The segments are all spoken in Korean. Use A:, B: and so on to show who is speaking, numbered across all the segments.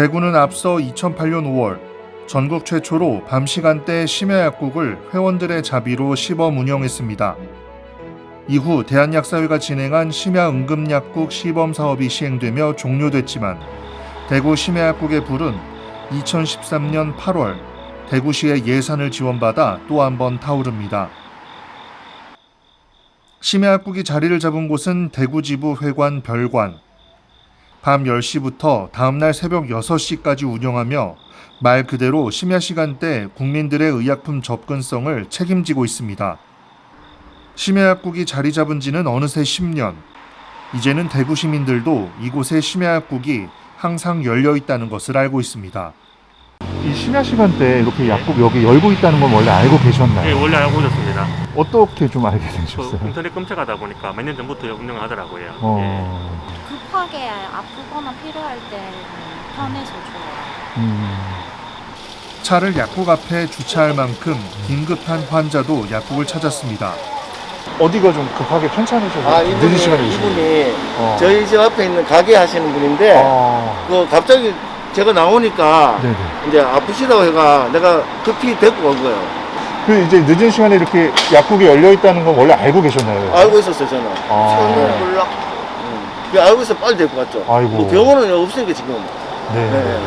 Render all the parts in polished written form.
A: 대구는 앞서 2008년 5월 전국 최초로 밤 시간대 심야약국을 회원들의 자비로 시범 운영했습니다. 이후 대한약사회가 진행한 심야응급약국 시범 사업이 시행되며 종료됐지만 대구 심야약국의 불은 2013년 8월 대구시의 예산을 지원받아 또 한 번 타오릅니다. 심야약국이 자리를 잡은 곳은 대구지부 회관 별관. 밤 10시부터 다음날 새벽 6시까지 운영하며 말 그대로 심야 시간대 국민들의 의약품 접근성을 책임지고 있습니다. 심야약국이 자리 잡은 지는 어느새 10년. 이제는 대구 시민들도 이곳의 심야약국이 항상 열려 있다는 것을 알고 있습니다.
B: 이 심야 시간대에 이렇게 약국 여기 열고 있다는 건 원래 알고 계셨나요?
C: 네, 원래 알고 있었습니다.
B: 어떻게 좀 알게 되셨어요?
C: 인터넷 검색하다 보니까 몇 년 전부터 운영하더라고요.
D: 급하게 아프거나 필요할 때 편해서 좋아요.
A: 차를 약국 앞에 주차할 만큼 긴급한 환자도 약국을 찾았습니다.
B: 어디가 좀 급하게 편찮으셔서 늦은 시간에
E: 이분이 저희 집 앞에 있는 가게 하시는 분인데 그 갑자기 제가 나오니까
B: 네네.
E: 이제 아프시다고 해가 내가 급히 데리고 온 거예요.
B: 그 이제 늦은 시간에 이렇게 약국이 열려 있다는 건 원래 알고 계셨나요?
E: 알고 있었어요 저는.
B: 아.
E: 몰라. 그 알고 있어 빨리 데리고 갔죠.
B: 아이고.
E: 뭐 병원은 없으니까 지금.
B: 네.
E: 네.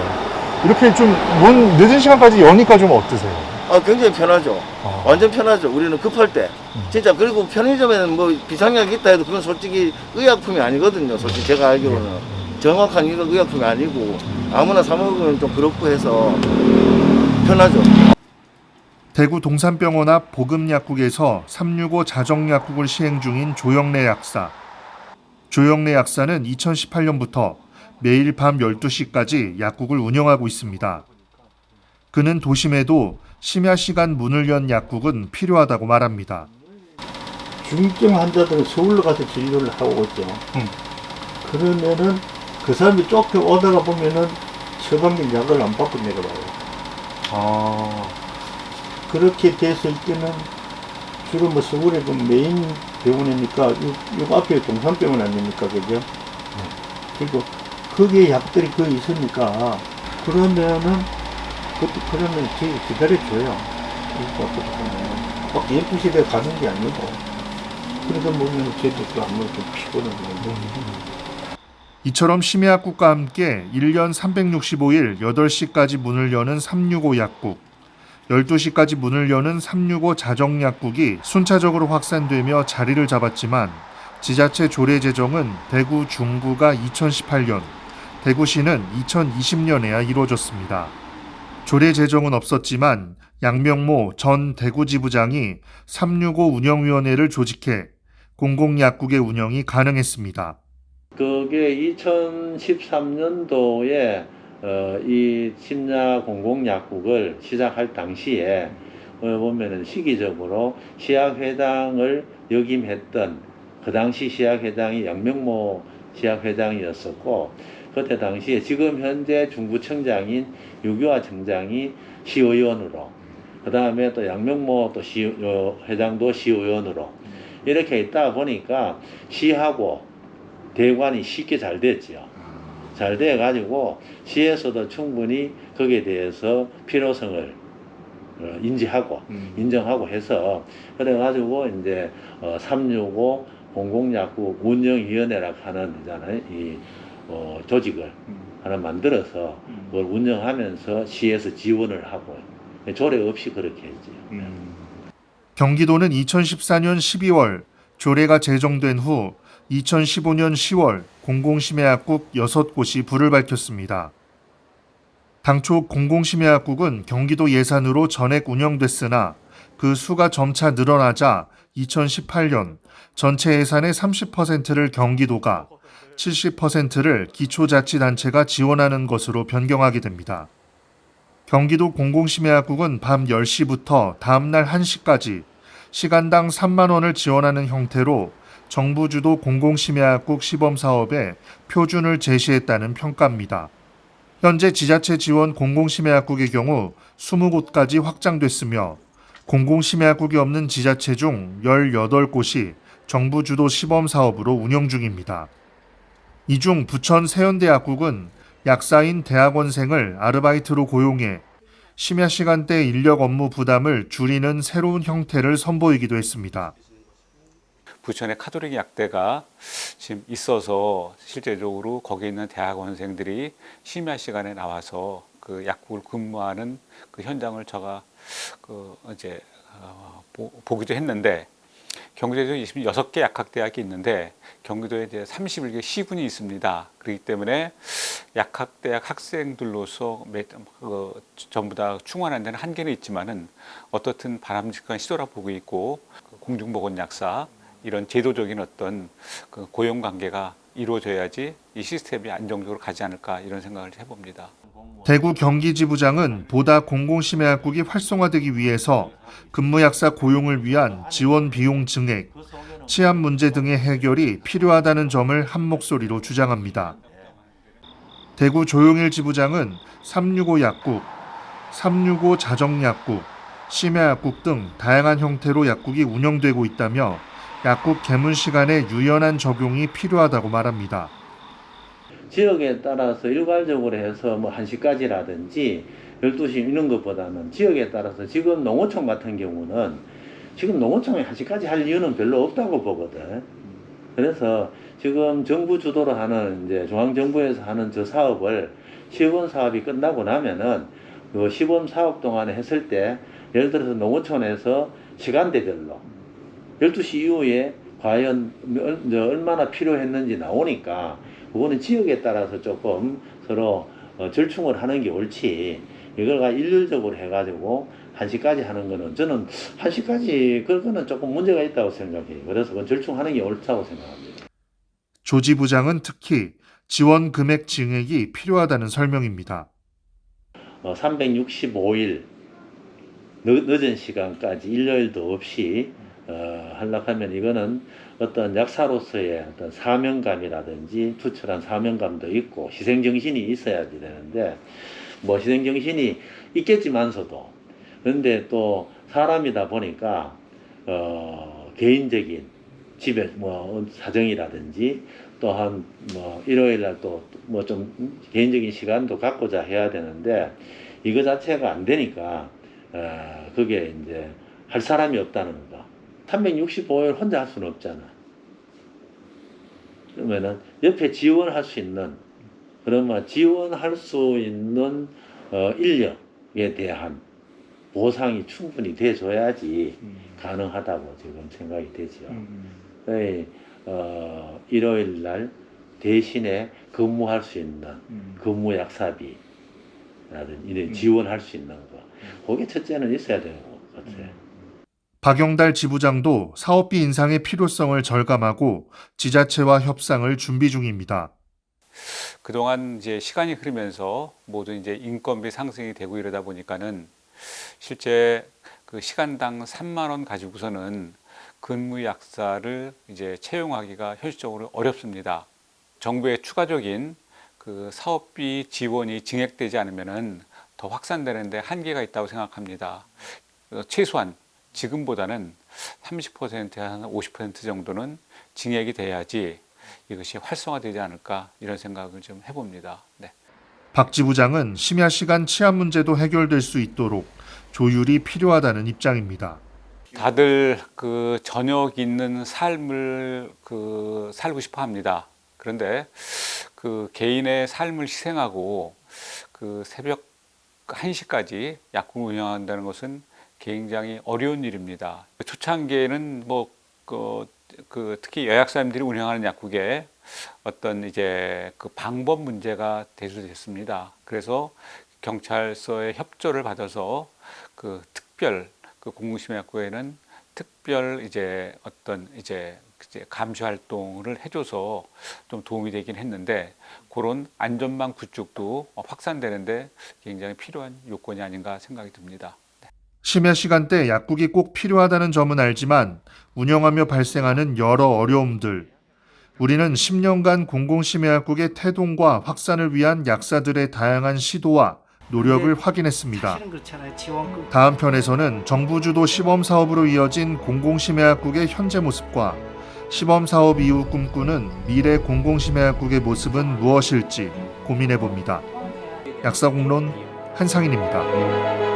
B: 이렇게 좀 문 늦은 시간까지 여니까 좀 어떠세요?
E: 아 굉장히 편하죠.
B: 아.
E: 완전 편하죠. 우리는 급할 때. 진짜 그리고 편의점에는 뭐 비상약이 있다 해도 그건 솔직히 의약품이 아니거든요. 솔직히 제가 알기로는. 정확한 의약품이 아니고 아무나 사 먹으면 좀 그렇고 해서 편하죠.
A: 대구 동산병원 앞 보금약국에서 365 자정약국을 시행 중인 조영래 약사. 조영래 약사는 2018년부터 매일 밤 12시까지 약국을 운영하고 있습니다. 그는 도심에도 심야 시간 문을 연 약국은 필요하다고 말합니다.
F: 중증 환자들은 서울로 가서 진료를 하고 있죠. 그러면은 그 사람이 쫓겨오다가 보면은 처방된 약을 안 받고 내려와요. 그렇게 됐을 때는 주로 뭐 서울의 그 메인 병원이니까 요 앞에 동산병원 아닙니까, 그죠? 그리고 거기에 약들이 거의 있으니까 그러면은 그러면 저희 기다려줘요. 막 12시에 가는 게 아니고 그러다 보면 저희도 아무래도 좀 피곤하고.
A: 이처럼 심야약국과 함께 1년 365일 8시까지 문을 여는 365 약국, 12시까지 문을 여는 365 자정약국이 순차적으로 확산되며 자리를 잡았지만 지자체 조례 제정은 대구 중구가 2018년, 대구시는 2020년에야 이루어졌습니다. 조례 제정은 없었지만 양명모 전 대구지부장이 365 운영위원회를 조직해 공공약국의 운영이 가능했습니다.
G: 그게 2013년도에 이 심야 공공약국을 시작할 당시에 보면은 시기적으로 시약회장을 역임했던 그 당시 시약회장이 양명모 시약회장이었었고 그때 당시에 지금 현재 중구청장인 유교화 청장이 시의원으로 그 다음에 또 양명모 또 회장도 시의원으로 이렇게 있다 보니까 시하고 대관이 쉽게 잘 됐죠. 잘 돼가지고 시에서도 충분히 거기에 대해서 필요성을 인지하고 인정하고 해서 그래가지고 이제 365 공공약국 운영위원회라고 하는 있잖아요. 이 조직을 하나 만들어서 그걸 운영하면서 시에서 지원을 하고 조례 없이 그렇게 했죠.
A: 경기도는 2014년 12월 조례가 제정된 후 2015년 10월 공공심야약국 6곳이 불을 밝혔습니다. 당초 공공심야약국은 경기도 예산으로 전액 운영됐으나 그 수가 점차 늘어나자 2018년 전체 예산의 30%를 경기도가 70%를 기초자치단체가 지원하는 것으로 변경하게 됩니다. 경기도 공공심야약국은 밤 10시부터 다음날 1시까지 시간당 3만 원을 지원하는 형태로 정부 주도 공공심야약국 시범사업에 표준을 제시했다는 평가입니다. 현재 지자체 지원 공공심야약국의 경우 20곳까지 확장됐으며 공공심야약국이 없는 지자체 중 18곳이 정부 주도 시범사업으로 운영 중입니다. 이 중 부천 세연대약국은 약사인 대학원생을 아르바이트로 고용해 심야 시간대 인력 업무 부담을 줄이는 새로운 형태를 선보이기도 했습니다.
H: 부천에 카톨릭 약대가 지금 있어서 실제적으로 거기 있는 대학원생들이 심야 시간에 나와서 그 약국을 근무하는 그 현장을 제가 보기도 했는데, 경기도에 26개 약학대학이 있는데 경기도에 이제 31개 시군이 있습니다. 그렇기 때문에 약학대학 학생들로서 전부 다 충원하는 데는 한계는 있지만은 어떻든 바람직한 시도라 보고 있고, 공중보건약사 이런 제도적인 어떤 그 고용 관계가 이루어져야지 이 시스템이 안정적으로 가지 않을까, 이런 생각을 해봅니다.
A: 대구 경기지부장은 보다 공공심야약국이 활성화되기 위해서 근무약사 고용을 위한 지원 비용 증액, 치안 문제 등의 해결이 필요하다는 점을 한 목소리로 주장합니다. 대구 조용일 지부장은 365 약국, 365 자정약국, 심야약국 등 다양한 형태로 약국이 운영되고 있다며 약국 개문 시간의 유연한 적용이 필요하다고 말합니다.
G: 지역에 따라서 일괄적으로 해서 뭐 1시까지라든지 12시 이런 것보다는 지역에 따라서 지금 농어촌 같은 경우는 지금 농어촌에 1시까지 할 이유는 별로 없다고 보거든. 그래서 지금 정부 주도로 하는 이제 중앙정부에서 하는 저 사업을 시범 사업이 끝나고 나면은 그 시범 사업 동안에 했을 때 예를 들어서 농어촌에서 시간대별로 12시 이후에 과연 얼마나 필요했는지 나오니까 그거는 지역에 따라서 조금 서로 절충을 하는 게 옳지, 이걸 일률적으로 해가지고 1시까지 하는 거는 저는 1시까지 그거는 조금 문제가 있다고 생각해요. 그래서 그건 절충하는 게 옳다고 생각합니다.
A: 조 지부장은 특히 지원 금액 증액이 필요하다는 설명입니다.
G: 365일 늦은 시간까지 일요일도 없이 하려고 하면 이거는 어떤 약사로서의 어떤 사명감이라든지 투철한 사명감도 있고 희생정신이 있어야 되는데, 뭐 희생정신이 있겠지만서도 그런데 또 사람이다 보니까 개인적인 집에 뭐 사정이라든지 또한 뭐 일요일날 또 뭐 좀 개인적인 시간도 갖고자 해야 되는데 이거 자체가 안 되니까 그게 이제 할 사람이 없다는 거. 365일 혼자 할 수는 없잖아. 그러면은 옆에 지원할 수 있는, 그러면 지원할 수 있는 인력에 대한 보상이 충분히 돼줘야지 가능하다고 지금 생각이 되죠. 일요일 날 대신에 근무할 수 있는 근무 약사비라든지 이런 지원할 수 있는 거, 그게 첫째는 있어야 되는 것 같아요.
A: 박영달 지부장도 사업비 인상의 필요성을 절감하고 지자체와 협상을 준비 중입니다.
H: 그동안 이제 시간이 흐르면서 모두 이제 인건비 상승이 되고 이러다 보니까는 실제 그 시간당 3만 원 가지고서는 근무 약사를 이제 채용하기가 현실적으로 어렵습니다. 정부의 추가적인 그 사업비 지원이 증액되지 않으면은 더 확산되는데 한계가 있다고 생각합니다. 최소한 지금보다는 30%, 한 50% 정도는 증액이 돼야지 이것이 활성화되지 않을까, 이런 생각을 좀 해봅니다. 네.
A: 박 지부장은 심야 시간 치안 문제도 해결될 수 있도록 조율이 필요하다는 입장입니다.
H: 다들 그 저녁 있는 삶을 살고 싶어 합니다. 그런데 그 개인의 삶을 희생하고 그 새벽 1시까지 약국을 운영한다는 것은 굉장히 어려운 일입니다. 초창기에는 특히 여약사님들이 운영하는 약국에 어떤 이제 그 방법 문제가 대두됐습니다. 그래서 경찰서의 협조를 받아서 그 특별 공공심야약국에는 특별 이제 어떤 이제 감시 활동을 해줘서 좀 도움이 되긴 했는데, 그런 안전망 구축도 확산되는데 굉장히 필요한 요건이 아닌가 생각이 듭니다.
A: 심야 시간대 약국이 꼭 필요하다는 점은 알지만 운영하며 발생하는 여러 어려움들, 우리는 10년간 공공심야약국의 태동과 확산을 위한 약사들의 다양한 시도와 노력을 확인했습니다. 다음 편에서는 정부 주도 시범 사업으로 이어진 공공심야약국의 현재 모습과 시범사업 이후 꿈꾸는 미래 공공심야약국의 모습은 무엇일지 고민해봅니다. 약사공론 한상인입니다.